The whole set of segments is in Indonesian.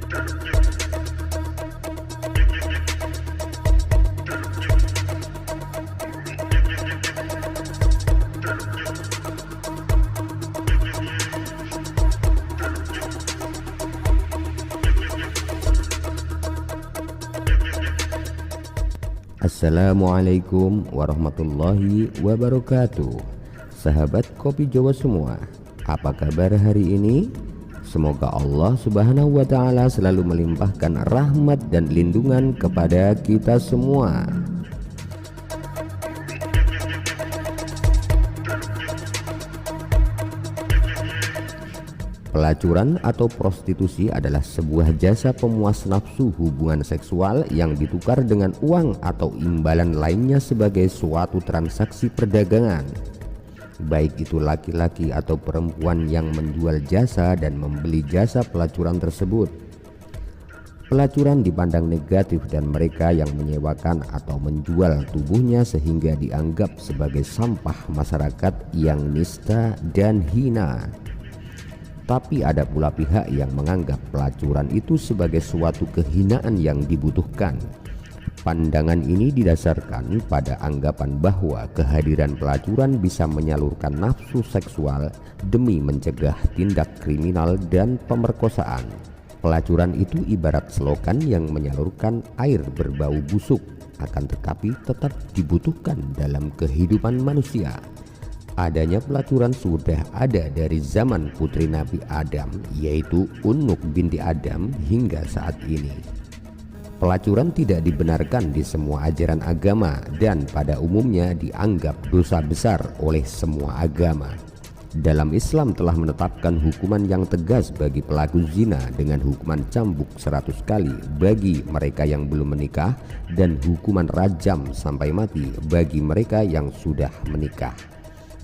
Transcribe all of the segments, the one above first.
Assalamualaikum warahmatullahi wabarakatuh. Sahabat Kopi Jawa semua, apa kabar hari ini? Semoga Allah Subhanahu wa Ta'ala selalu melimpahkan rahmat dan lindungan kepada kita semua. Pelacuran atau prostitusi adalah sebuah jasa pemuas nafsu hubungan seksual yang ditukar dengan uang atau imbalan lainnya sebagai suatu transaksi perdagangan. Baik itu laki-laki atau perempuan yang menjual jasa dan membeli jasa pelacuran tersebut. Pelacuran dipandang negatif dan mereka yang menyewakan atau menjual tubuhnya sehingga dianggap sebagai sampah masyarakat yang nista dan hina. Tapi ada pula pihak yang menganggap pelacuran itu sebagai suatu kehinaan yang dibutuhkan. Pandangan ini didasarkan pada anggapan bahwa kehadiran pelacuran bisa menyalurkan nafsu seksual demi mencegah tindak kriminal dan pemerkosaan. Pelacuran itu ibarat selokan yang menyalurkan air berbau busuk, akan tetapi tetap dibutuhkan dalam kehidupan manusia. Adanya pelacuran sudah ada dari zaman putri Nabi Adam, yaitu Unnuk binti Adam hingga saat ini. Pelacuran tidak dibenarkan di semua ajaran agama dan pada umumnya dianggap dosa besar oleh semua agama. Dalam Islam telah menetapkan hukuman yang tegas bagi pelaku zina dengan hukuman cambuk 100 kali bagi mereka yang belum menikah dan hukuman rajam sampai mati bagi mereka yang sudah menikah.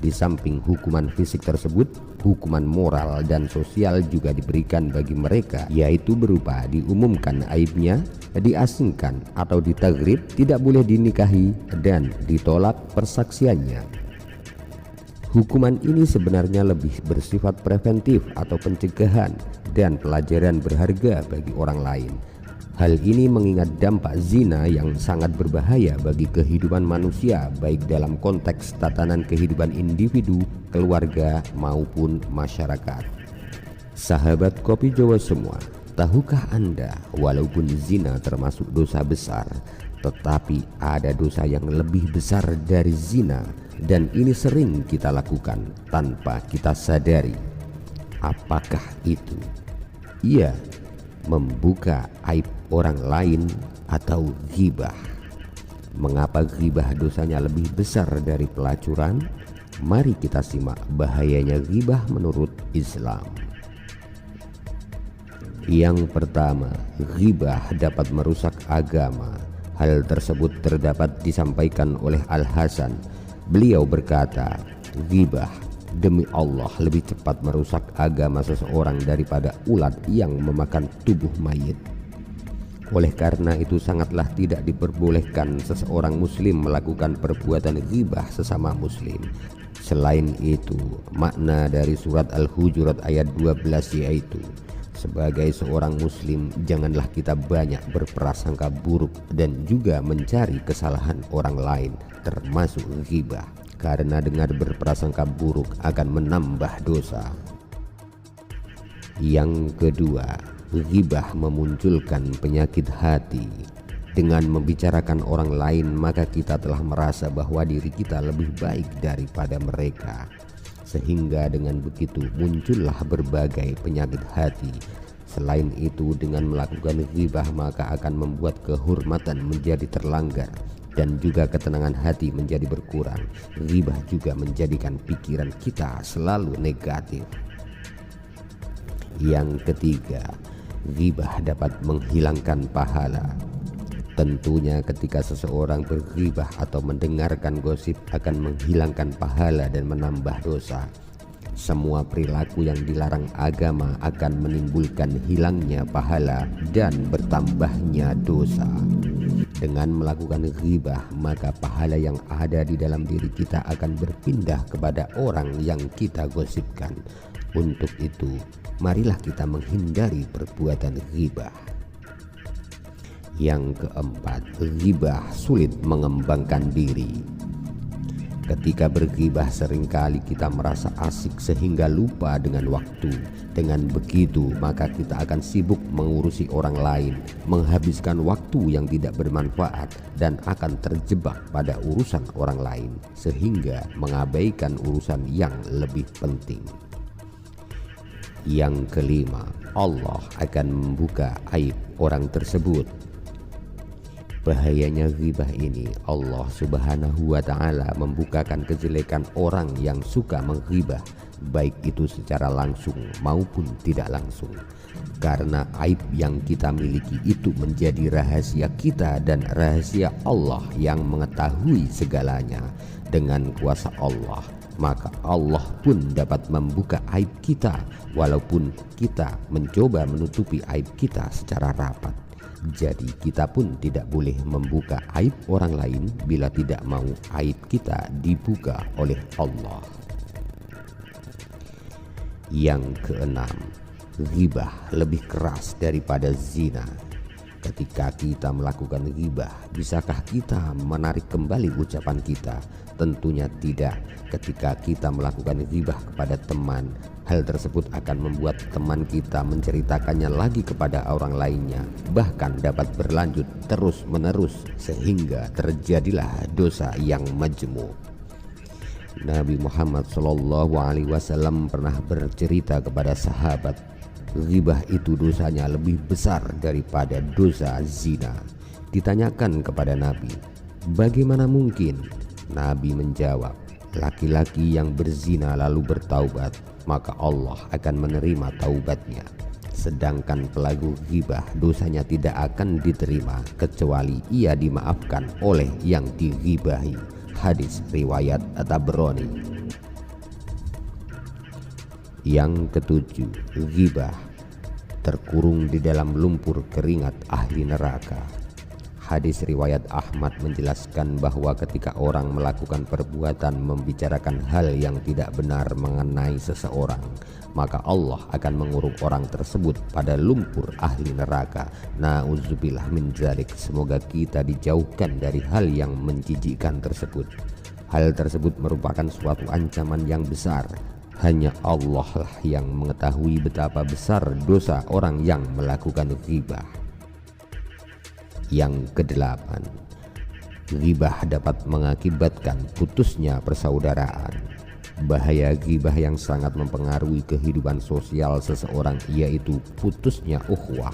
Di samping hukuman fisik tersebut, hukuman moral dan sosial juga diberikan bagi mereka, yaitu berupa diumumkan aibnya, diasingkan atau ditagrib, tidak boleh dinikahi, dan ditolak persaksiannya. Hukuman ini sebenarnya lebih bersifat preventif atau pencegahan dan pelajaran berharga bagi orang lain. Hal ini mengingat dampak zina yang sangat berbahaya bagi kehidupan manusia, baik dalam konteks tatanan kehidupan individu, keluarga, maupun masyarakat. Sahabat Kopi Jawa semua, tahukah Anda walaupun zina termasuk dosa besar, tetapi ada dosa yang lebih besar dari zina, dan ini sering kita lakukan tanpa kita sadari. Apakah itu? Iya, membuka aib orang lain atau ghibah. Mengapa ghibah dosanya lebih besar dari pelacuran? Mari kita simak bahayanya ghibah menurut Islam. Yang pertama, ghibah dapat merusak agama. Hal tersebut terdapat disampaikan oleh Al-Hasan. Beliau berkata, ghibah demi Allah lebih cepat merusak agama seseorang daripada ulat yang memakan tubuh mayit. Oleh karena itu sangatlah tidak diperbolehkan seseorang muslim melakukan perbuatan ghibah sesama muslim. Selain itu, makna dari surat Al-Hujurat ayat 12 yaitu, sebagai seorang muslim janganlah kita banyak berprasangka buruk dan juga mencari kesalahan orang lain, termasuk ghibah. Karena dengan berprasangka buruk akan menambah dosa. Yang kedua, ghibah memunculkan penyakit hati. Dengan membicarakan orang lain, maka kita telah merasa bahwa diri kita lebih baik daripada mereka. Sehingga dengan begitu muncullah berbagai penyakit hati. Selain itu, dengan melakukan ghibah maka akan membuat kehormatan menjadi terlanggar dan juga ketenangan hati menjadi berkurang. Ghibah juga menjadikan pikiran kita selalu negatif. Yang ketiga, ghibah dapat menghilangkan pahala. Tentunya ketika seseorang berghibah atau mendengarkan gosip akan menghilangkan pahala dan menambah dosa. Semua perilaku yang dilarang agama akan menimbulkan hilangnya pahala dan bertambahnya dosa. Dengan melakukan ghibah, maka pahala yang ada di dalam diri kita akan berpindah kepada orang yang kita gosipkan. Untuk itu, marilah kita menghindari perbuatan ghibah. Yang keempat, ghibah sulit mengembangkan diri. Ketika berghibah seringkali kita merasa asik sehingga lupa dengan waktu. Dengan begitu maka kita akan sibuk mengurusi orang lain, menghabiskan waktu yang tidak bermanfaat, dan akan terjebak pada urusan orang lain sehingga mengabaikan urusan yang lebih penting. Yang kelima, Allah akan membuka aib orang tersebut. Bahayanya ghibah ini, Allah Subhanahu wa Ta'ala membukakan kejelekan orang yang suka menghibah, baik itu secara langsung maupun tidak langsung. Karena aib yang kita miliki itu menjadi rahasia kita dan rahasia Allah yang mengetahui segalanya. Dengan kuasa Allah, maka Allah pun dapat membuka aib kita, walaupun kita mencoba menutupi aib kita secara rapat. Jadi kita pun tidak boleh membuka aib orang lain bila tidak mau aib kita dibuka oleh Allah. Yang keenam, ghibah lebih keras daripada zina. Ketika kita melakukan ghibah, bisakah kita menarik kembali ucapan kita? Tentunya tidak. Ketika kita melakukan ghibah kepada teman, hal tersebut akan membuat teman kita menceritakannya lagi kepada orang lainnya, bahkan dapat berlanjut terus-menerus sehingga terjadilah dosa yang majmuk. Nabi Muhammad SAW pernah bercerita kepada sahabat, ghibah itu dosanya lebih besar daripada dosa zina. Ditanyakan kepada Nabi, bagaimana mungkin? Nabi menjawab, laki-laki yang berzina lalu bertaubat, maka Allah akan menerima taubatnya. Sedangkan pelaku ghibah dosanya tidak akan diterima kecuali ia dimaafkan oleh yang dighibahi. Hadis riwayat At-Tabrani. Yang ketujuh, ghibah terkurung di dalam lumpur keringat ahli neraka. Hadis riwayat Ahmad menjelaskan bahwa ketika orang melakukan perbuatan membicarakan hal yang tidak benar mengenai seseorang, maka Allah akan mengurung orang tersebut pada lumpur ahli neraka. Na'udzubillah min dzalik. Semoga kita dijauhkan dari hal yang menjijikkan tersebut. Hal tersebut merupakan suatu ancaman yang besar. Hanya Allah lah yang mengetahui betapa besar dosa orang yang melakukan ghibah. Yang kedelapan, ghibah dapat mengakibatkan putusnya persaudaraan. Bahaya ghibah yang sangat mempengaruhi kehidupan sosial seseorang yaitu putusnya ukhuwah.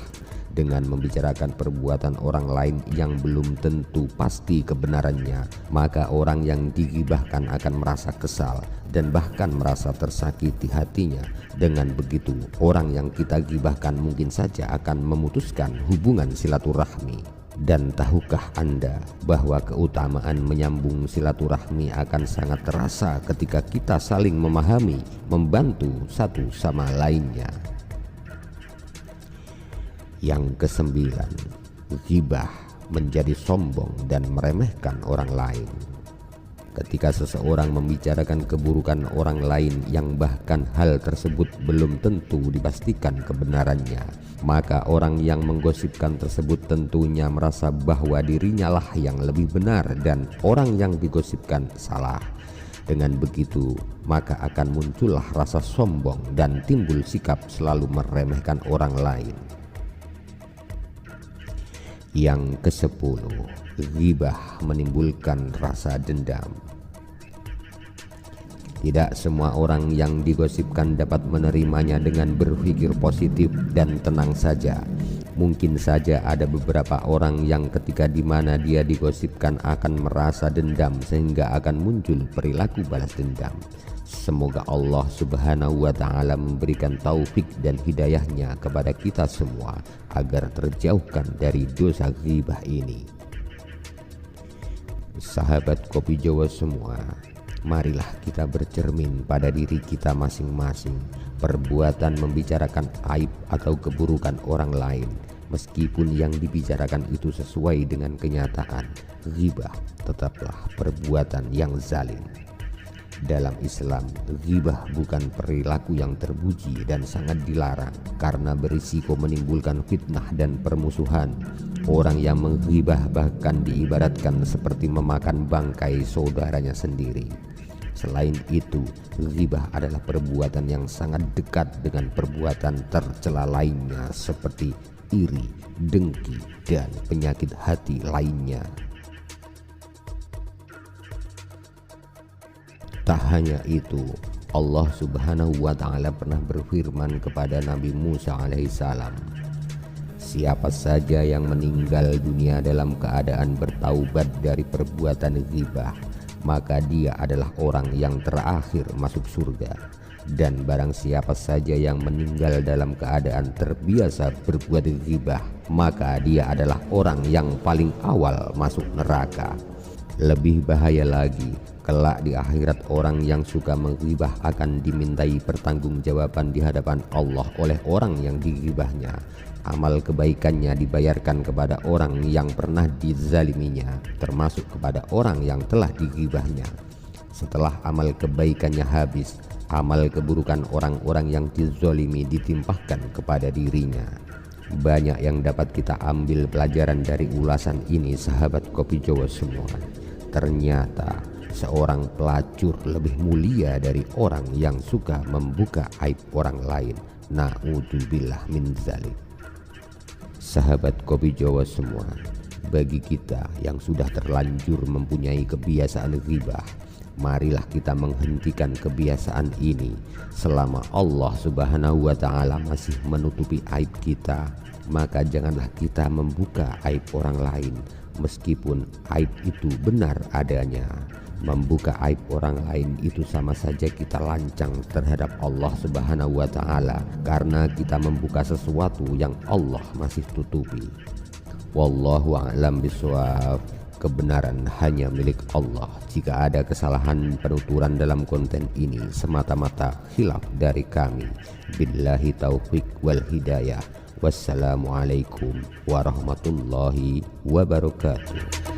Dengan membicarakan perbuatan orang lain yang belum tentu pasti kebenarannya, maka orang yang dighibahkan akan merasa kesal dan bahkan merasa tersakiti hatinya. Dengan begitu, orang yang kita ghibahkan mungkin saja akan memutuskan hubungan silaturahmi. Dan tahukah Anda bahwa keutamaan menyambung silaturahmi akan sangat terasa ketika kita saling memahami, membantu satu sama lainnya. Yang kesembilan, ghibah menjadi sombong dan meremehkan orang lain. Ketika seseorang membicarakan keburukan orang lain yang bahkan hal tersebut belum tentu dipastikan kebenarannya, maka orang yang menggosipkan tersebut tentunya merasa bahwa dirinya lah yang lebih benar dan orang yang digosipkan salah. Dengan begitu, maka akan muncullah rasa sombong dan timbul sikap selalu meremehkan orang lain. Yang kesepuluh, ghibah menimbulkan rasa dendam. Tidak semua orang yang digosipkan dapat menerimanya dengan berpikir positif dan tenang saja. Mungkin saja ada beberapa orang yang ketika dimana dia digosipkan akan merasa dendam sehingga akan muncul perilaku balas dendam. Semoga Allah Subhanahu wa Ta'ala memberikan taufik dan hidayahnya kepada kita semua agar terjauhkan dari dosa ghibah ini. Sahabat Kopi Jawa semua, marilah kita bercermin pada diri kita masing-masing. Perbuatan membicarakan aib atau keburukan orang lain, meskipun yang dibicarakan itu sesuai dengan kenyataan, ghibah tetaplah perbuatan yang zalim. Dalam Islam, ghibah bukan perilaku yang terpuji dan sangat dilarang karena berisiko menimbulkan fitnah dan permusuhan. Orang yang menghibah bahkan diibaratkan seperti memakan bangkai saudaranya sendiri. Selain itu, ghibah adalah perbuatan yang sangat dekat dengan perbuatan tercela lainnya seperti iri, dengki, dan penyakit hati lainnya. Tak hanya itu, Allah Subhanahu wa Ta'ala pernah berfirman kepada Nabi Musa alaihissalam, siapa saja yang meninggal dunia dalam keadaan bertaubat dari perbuatan ghibah, maka dia adalah orang yang terakhir masuk surga. Dan barang siapa saja yang meninggal dalam keadaan terbiasa berbuat ghibah, maka dia adalah orang yang paling awal masuk neraka. Lebih bahaya lagi, kelak di akhirat orang yang suka menghibah akan dimintai pertanggungjawaban di hadapan Allah oleh orang yang dighibahnya. Amal kebaikannya dibayarkan kepada orang yang pernah dizaliminya, termasuk kepada orang yang telah dighibahnya. Setelah amal kebaikannya habis, amal keburukan orang-orang yang dizalimi ditimpahkan kepada dirinya. Banyak yang dapat kita ambil pelajaran dari ulasan ini, sahabat Kopi Jawa semua. Ternyata seorang pelacur lebih mulia dari orang yang suka membuka aib orang lain. Na'udzubillah min dzalik. Sahabat Kopi Jawa semua, bagi kita yang sudah terlanjur mempunyai kebiasaan ghibah, marilah kita menghentikan kebiasaan ini selama Allah Subhanahu wa Ta'ala masih menutupi aib kita. Maka janganlah kita membuka aib orang lain meskipun aib itu benar adanya. Membuka aib orang lain itu sama saja kita lancang terhadap Allah Subhanahu wa Ta'ala, karena kita membuka sesuatu yang Allah masih tutupi. Wallahu a'lam bishawab. Kebenaran hanya milik Allah. Jika ada kesalahan penuturan dalam konten ini semata-mata khilaf dari kami. Billahi taufiq wal hidayah. Wassalamualaikum warahmatullahi wabarakatuh.